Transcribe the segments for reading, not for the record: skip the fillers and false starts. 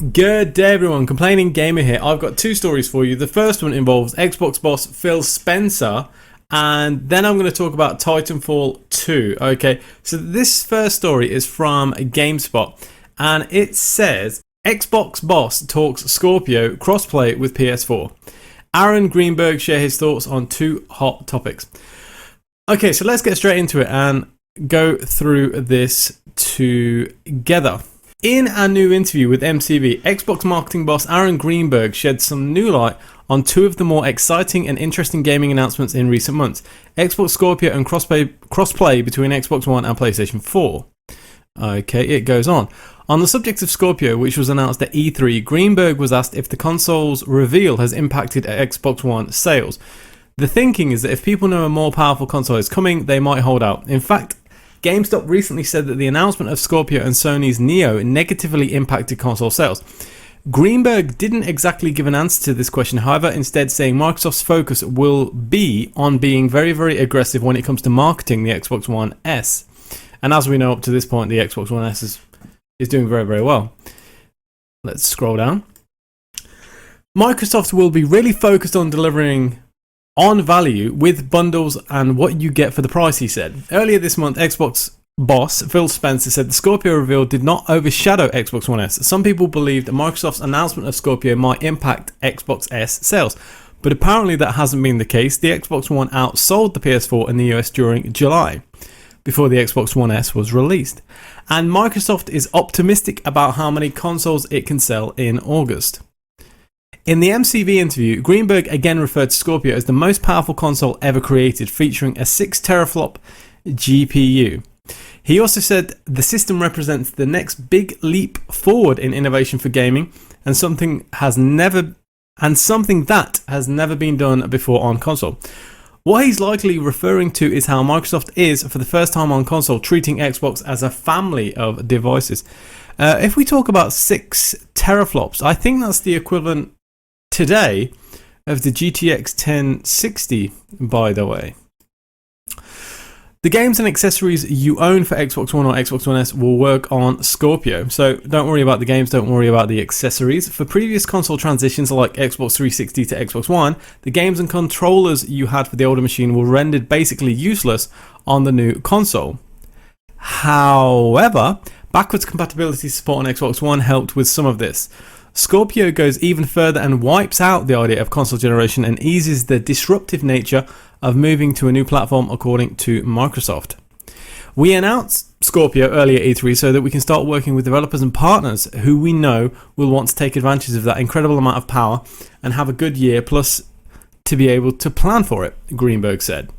Good day everyone, Complaining Gamer here. I've got two stories for you. The first one involves Xbox boss Phil Spencer, and then I'm going to talk about Titanfall 2. Okay, so this first story is from GameSpot, and it says Xbox boss talks Scorpio crossplay with PS4. Aaron Greenberg share his thoughts on two hot topics. Okay, so let's get straight into it and go through this together. In a new interview with MTV, Xbox marketing boss Aaron Greenberg shed some new light on two of the more exciting and interesting gaming announcements in recent months: Xbox Scorpio and crossplay between Xbox One and PlayStation 4. Okay, it goes on. On the subject of Scorpio, which was announced at E3, Greenberg was asked if the console's reveal has impacted Xbox One sales. The thinking is that if people know a more powerful console is coming, they might hold out. In fact, GameStop recently said that the announcement of Scorpio and Sony's Neo negatively impacted console sales. Greenberg didn't exactly give an answer to this question, however, instead saying Microsoft's focus will be on being very, very aggressive when it comes to marketing the Xbox One S. And as we know, up to this point, the Xbox One S is doing very, very well. Let's scroll down. Microsoft will be really focused on delivering on value with bundles and what you get for the price, he said. Earlier this month, Xbox boss Phil Spencer said the Scorpio reveal did not overshadow Xbox One S. Some people believed that Microsoft's announcement of Scorpio might impact Xbox S sales, but apparently that hasn't been the case. The Xbox One outsold the PS4 in the US during July, before the Xbox One S was released. And Microsoft is optimistic about how many consoles it can sell in August. In the MCV interview, Greenberg again referred to Scorpio as the most powerful console ever created, featuring a 6 teraflop GPU. He also said the system represents the next big leap forward in innovation for gaming, and something that has never been done before on console. What he's likely referring to is how Microsoft is, for the first time on console, treating Xbox as a family of devices. If we talk about 6 teraflops, I think that's the equivalent today of the GTX 1060, by the way. The games and accessories you own for Xbox One or Xbox One S will work on Scorpio, so don't worry about the games, don't worry about the accessories. For previous console transitions like Xbox 360 to Xbox One, the games and controllers you had for the older machine were rendered basically useless on the new console. However, backwards compatibility support on Xbox One helped with some of this. Scorpio goes even further and wipes out the idea of console generation and eases the disruptive nature of moving to a new platform, according to Microsoft. We announced Scorpio earlier at E3 so that we can start working with developers and partners who we know will want to take advantage of that incredible amount of power and have a good year, plus to be able to plan for it, Greenberg said.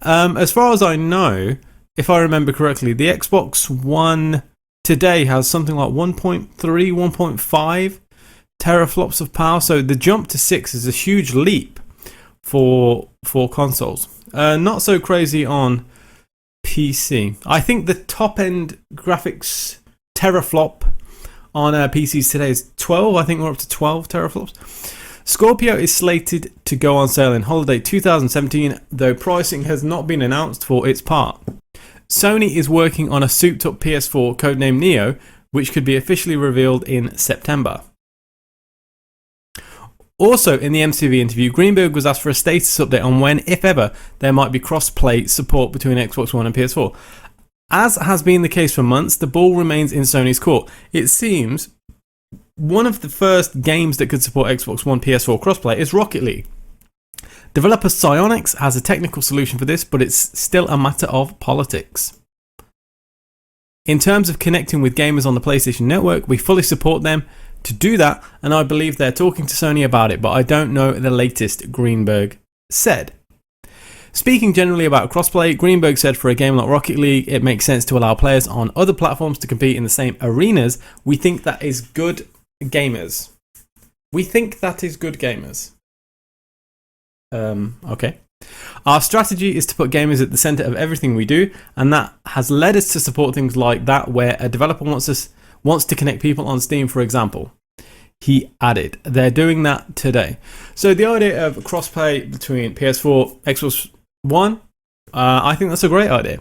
As far as I know, if I remember correctly, the Xbox One today has something like 1.3, 1.5 teraflops of power, so the jump to 6 is a huge leap for consoles. Not so crazy on PC. I think the top end graphics teraflop on PCs today is 12. I think we're up to 12 teraflops. Scorpio is slated to go on sale in holiday 2017, though pricing has not been announced for its part. Sony is working on a souped up PS4 codenamed Neo, which could be officially revealed in September. Also, in the MTV interview, Greenberg was asked for a status update on when, if ever, there might be cross-play support between Xbox One and PS4. As has been the case for months, the ball remains in Sony's court. It seems one of the first games that could support Xbox One PS4 crossplay is Rocket League. Developer Psyonix has a technical solution for this, but it's still a matter of politics. In terms of connecting with gamers on the PlayStation Network, we fully support them to do that, and I believe they're talking to Sony about it, but I don't know the latest, Greenberg said. Speaking generally about crossplay, Greenberg said for a game like Rocket League, it makes sense to allow players on other platforms to compete in the same arenas. We think that is good gamers. Okay. Our strategy is to put gamers at the center of everything we do, and that has led us to support things like that, where a developer wants to connect people on Steam, for example. He added, they're doing that today. So the idea of crossplay between PS4, Xbox One, I think that's a great idea.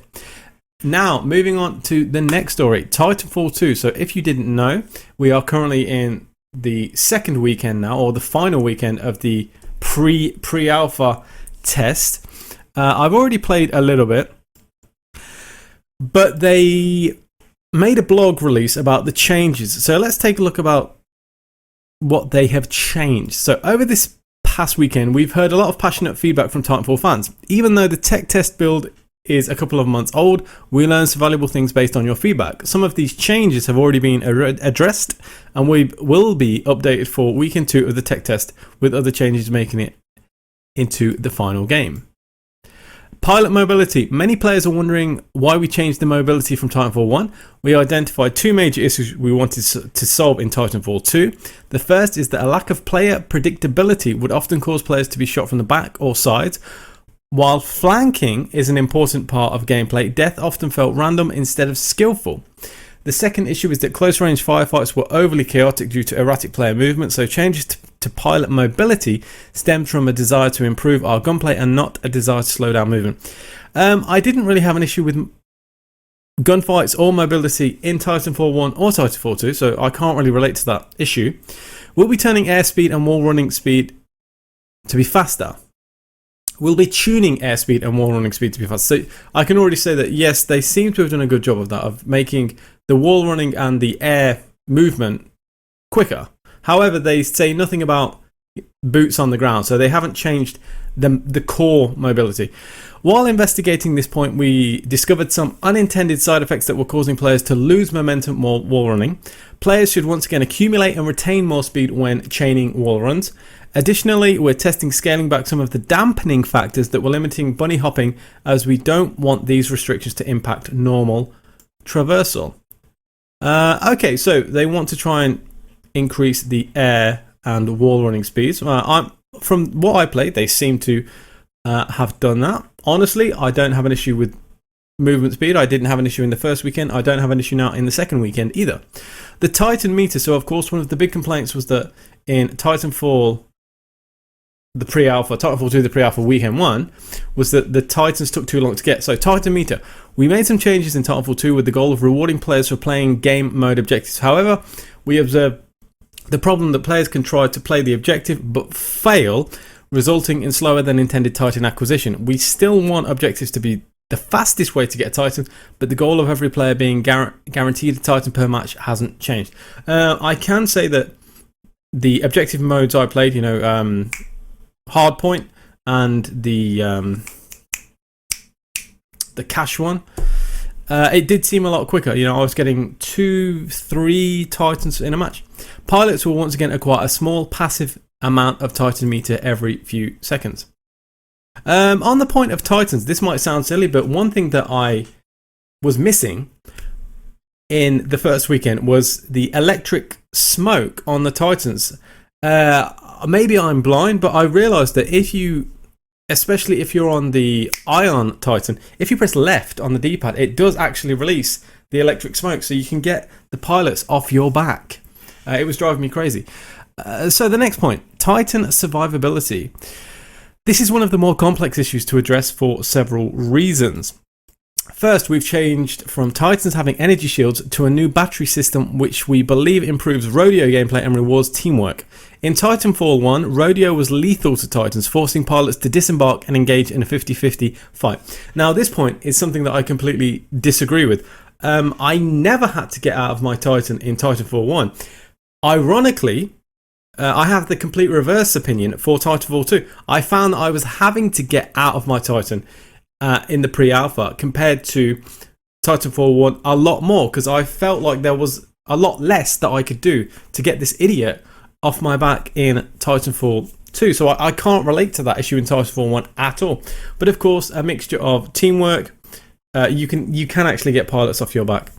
Now, moving on to the next story, Titanfall 2. So if you didn't know, we are currently in the second weekend now, or the final weekend of the pre-alpha test. I've already played a little bit, but they made a blog release about the changes. So let's take a look about what they have changed. So over this past weekend, we've heard a lot of passionate feedback from Titanfall fans. Even though the tech test build is a couple of months old, we learned some valuable things based on your feedback. Some of these changes have already been addressed, and we will be updated for weekend 2 of the tech test, with other changes making it into the final game. Pilot mobility. Many players are wondering why we changed the mobility from Titanfall 1. We identified 2 major issues we wanted to solve in Titanfall 2. The first is that a lack of player predictability would often cause players to be shot from the back or sides. While flanking is an important part of gameplay, death often felt random instead of skillful. The second issue is that close range firefights were overly chaotic due to erratic player movement, so changes to pilot mobility stemmed from a desire to improve our gunplay and not a desire to slow down movement. I didn't really have an issue with gunfights or mobility in Titanfall 1 or Titanfall 2, so I can't really relate to that issue. We'll be turning airspeed and wall running speed to be faster. We'll be tuning airspeed and wall running speed to be faster. So I can already say that yes, they seem to have done a good job of that, of making the wall running and the air movement quicker. However, they say nothing about boots on the ground, so they haven't changed the core mobility. While investigating this point, we discovered some unintended side effects that were causing players to lose momentum while wall running. Players should once again accumulate and retain more speed when chaining wall runs. Additionally, we're testing scaling back some of the dampening factors that were limiting bunny hopping, as we don't want these restrictions to impact normal traversal. Okay, so they want to try and increase the air and wall running speeds. From what I played, they seem to have done that. Honestly, I don't have an issue with movement speed. I didn't have an issue in the first weekend. I don't have an issue now in the second weekend either. The Titan meter. So, of course, one of the big complaints was that in Titanfall, the pre-alpha, Titanfall 2, the pre-alpha weekend 1, was that the Titans took too long to get. So, Titan meter. We made some changes in Titanfall 2 with the goal of rewarding players for playing game mode objectives. However, we observed the problem that players can try to play the objective but fail, resulting in slower than intended Titan acquisition. We still want objectives to be the fastest way to get a Titan, but the goal of every player being guaranteed a Titan per match hasn't changed. I can say that the objective modes I played, Hardpoint and the cash one, it did seem a lot quicker. I was getting 2-3 Titans in a match. Pilots will once again acquire a small passive amount of Titan meter every few seconds. On the point of Titans, this might sound silly, but one thing that I was missing in the first weekend was the electric smoke on the Titans. Maybe I'm blind, but I realised that especially if you're on the Ion Titan, if you press left on the D-pad, it does actually release the electric smoke, so you can get the pilots off your back. It was driving me crazy. So the next point, Titan survivability. This is one of the more complex issues to address for several reasons. First, we've changed from Titans having energy shields to a new battery system which we believe improves rodeo gameplay and rewards teamwork. In Titanfall 1, rodeo was lethal to Titans, forcing pilots to disembark and engage in a 50-50 fight. Now, this point is something that I completely disagree with. I never had to get out of my Titan in Titanfall 1. Ironically, I have the complete reverse opinion for Titanfall 2. I found that I was having to get out of my Titan in the pre-alpha compared to Titanfall 1 a lot more, because I felt like there was a lot less that I could do to get this idiot off my back in Titanfall 2. So I can't relate to that issue in Titanfall 1 at all. But of course, a mixture of teamwork, you can actually get pilots off your back.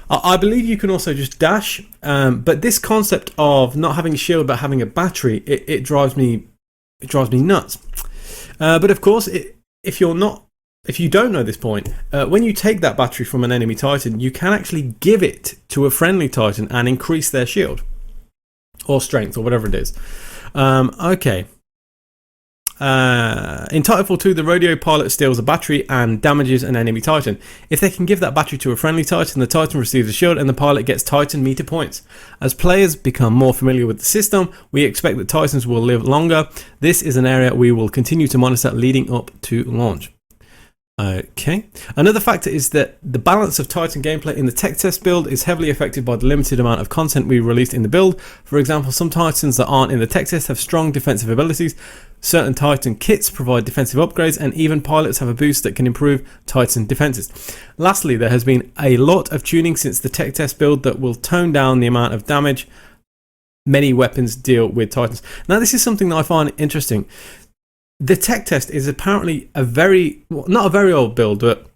I believe you can also just dash, but this concept of not having a shield but having a battery, it drives me nuts. But of course, if you don't know this point, when you take that battery from an enemy Titan, you can actually give it to a friendly Titan and increase their shield or strength or whatever it is. Okay. In Titanfall 2, the rodeo pilot steals a battery and damages an enemy Titan. If they can give that battery to a friendly Titan, the Titan receives a shield and the pilot gets Titan meter points. As players become more familiar with the system, we expect that Titans will live longer. This is an area we will continue to monitor leading up to launch. Okay. Another factor is that the balance of Titan gameplay in the tech test build is heavily affected by the limited amount of content we released in the build. For example, some Titans that aren't in the tech test have strong defensive abilities. Certain Titan kits provide defensive upgrades, and even pilots have a boost that can improve Titan defenses. Lastly, there has been a lot of tuning since the tech test build that will tone down the amount of damage many weapons deal with Titans. Now, this is something that I find interesting. The tech test is apparently a very, well, not a very old build, but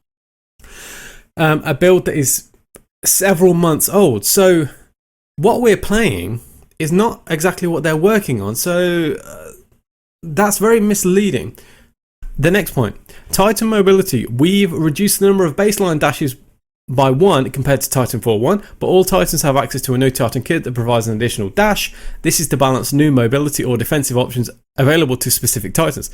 a build that is several months old. So what we're playing is not exactly what they're working on. So that's very misleading. The next point, Titan mobility. We've reduced the number of baseline dashes by 1 compared to Titanfall 1, but all Titans have access to a new Titan kit that provides an additional dash. This is to balance new mobility or defensive options available to specific Titans.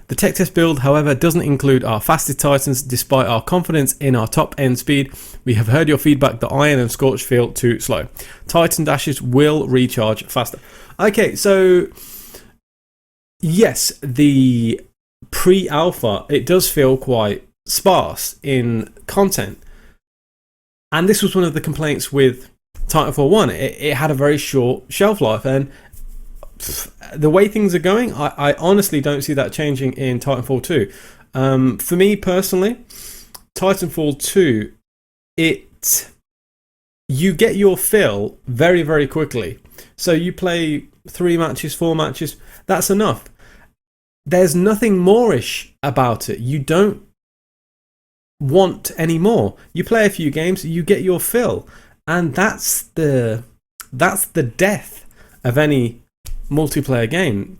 The tech test build, however, doesn't include our fastest Titans. Despite our confidence in our top end speed, we have heard your feedback that Iron and Scorch feel too slow. Titan dashes will recharge faster. Okay, so yes, the pre-alpha, it does feel quite sparse in content. And this was one of the complaints with Titanfall 1. It had a very short shelf life. And the way things are going, I honestly don't see that changing in Titanfall 2. For me personally, Titanfall 2, you get your fill very, very quickly. So you play 3 matches, 4 matches, that's enough. There's nothing more-ish about it. You don't want any more. You play a few games, you get your fill, and that's the death of any multiplayer game.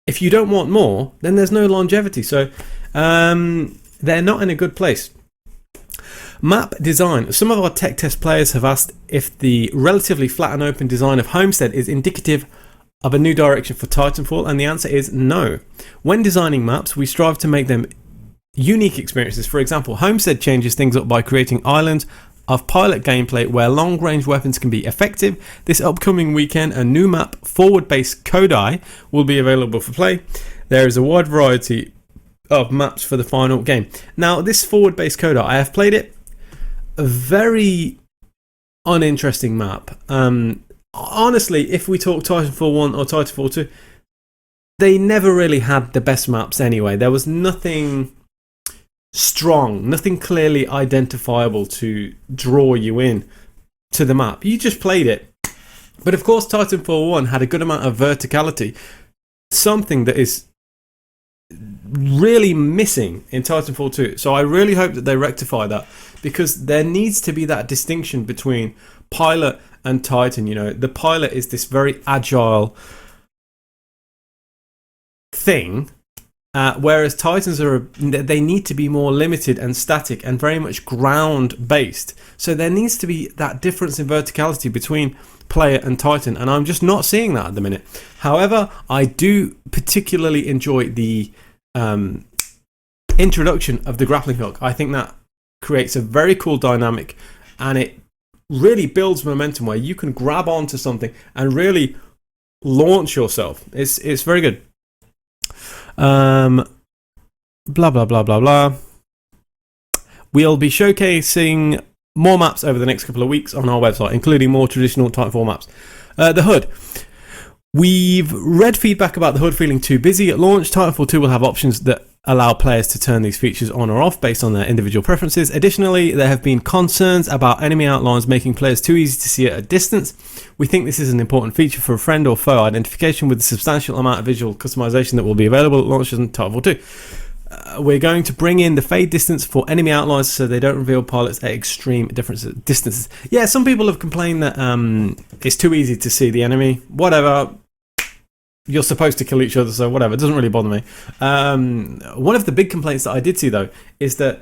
If you don't want more, then there's no longevity. So they're not in a good place. Map design. Some of our tech test players have asked if the relatively flat and open design of Homestead is indicative of a new direction for Titanfall, and the answer is no. When designing maps, we strive to make them unique experiences. For example, Homestead changes things up by creating islands of pilot gameplay where long-range weapons can be effective. This upcoming weekend, a new map, Forward-Based Kodai, will be available for play. There is a wide variety of maps for the final game. Now, this Forward-Based Kodai, I have played it. A very uninteresting map. Honestly, if we talk Titanfall 1 or Titanfall 2, they never really had the best maps anyway. There was nothing strong, nothing clearly identifiable to draw you in to the map. You just played it. But of course, Titanfall 1 had a good amount of verticality, something that is really missing in Titanfall 2. So I really hope that they rectify that, because there needs to be that distinction between pilot and Titan. You know, the pilot is this very agile thing, whereas Titans they need to be more limited and static and very much ground based. So there needs to be that difference in verticality between player and Titan, and I'm just not seeing that at the minute. However, I do particularly enjoy the introduction of the grappling hook. I think that creates a very cool dynamic, and it really builds momentum where you can grab onto something and really launch yourself. It's very good. Blah blah blah blah blah. We'll be showcasing more maps over the next couple of weeks on our website, including more traditional Titanfall maps. The HUD. We've read feedback about the HUD feeling too busy at launch. Titanfall 2 will have options that allow players to turn these features on or off based on their individual preferences. Additionally, there have been concerns about enemy outlines making players too easy to see at a distance. We think this is an important feature for friend or foe identification, with a substantial amount of visual customization that will be available at launch in Titanfall 2. We're going to bring in the fade distance for enemy outlines so they don't reveal pilots at extreme distances. Yeah, some people have complained that it's too easy to see the enemy. Whatever. You're supposed to kill each other, so whatever. It doesn't really bother me. One of the big complaints that I did see, though, is that,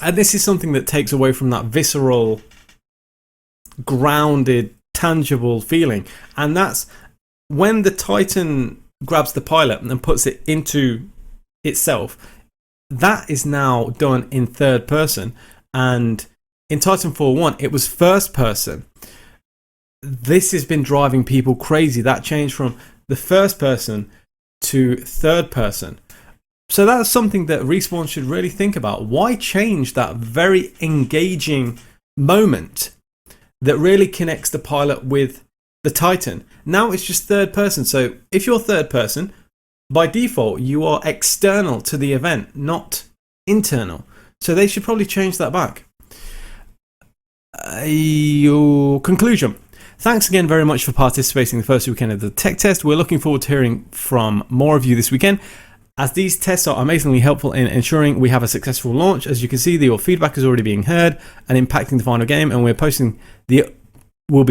and this is something that takes away from that visceral, grounded, tangible feeling, and that's when the Titan grabs the pilot and puts it into itself. That is now done in third person, and in Titanfall 1 it was first person. This has been driving people crazy, that change from the first person to third person. So that's something that Respawn should really think about. Why change that very engaging moment that really connects the pilot with the Titan? Now it's just third person. So if you're third person, by default you are external to the event, not internal. So they should probably change that back. Your conclusion. Thanks again very much for participating in the first weekend of the tech test. We're looking forward to hearing from more of you this weekend, as these tests are amazingly helpful in ensuring we have a successful launch. As you can see, your feedback is already being heard and impacting the final game, and we'll be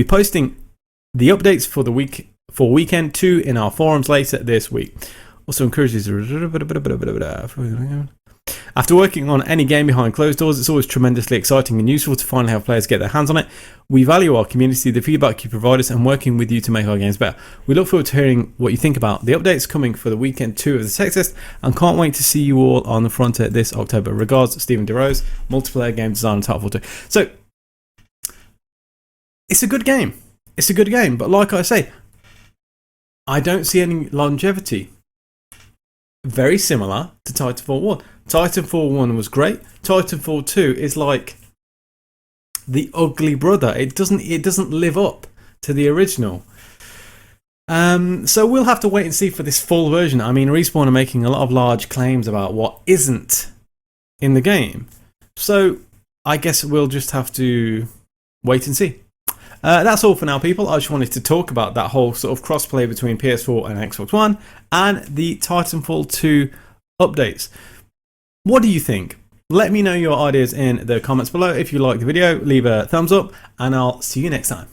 posting the updates for weekend 2 in our forums later this week. Also encourages. After working on any game behind closed doors, it's always tremendously exciting and useful to finally have players get their hands on it. We value our community, the feedback you provide us, and working with you to make our games better. We look forward to hearing what you think about the updates coming for the weekend 2 of the tech test, and can't wait to see you all on the front this October. Regards, Stephen DeRose, multiplayer game designer and Titanfall 2. So, it's a good game. It's a good game, but like I say, I don't see any longevity. Very similar to Titanfall 1. Titanfall 1 was great. Titanfall 2 is like the ugly brother. It doesn't live up to the original. So we'll have to wait and see for this full version. I mean, Respawn are making a lot of large claims about what isn't in the game. So I guess we'll just have to wait and see. That's all for now, people. I just wanted to talk about that whole sort of crossplay between PS4 and Xbox One and the Titanfall 2 updates. What do you think? Let me know your ideas in the comments below. If you like the video, leave a thumbs up, and I'll see you next time.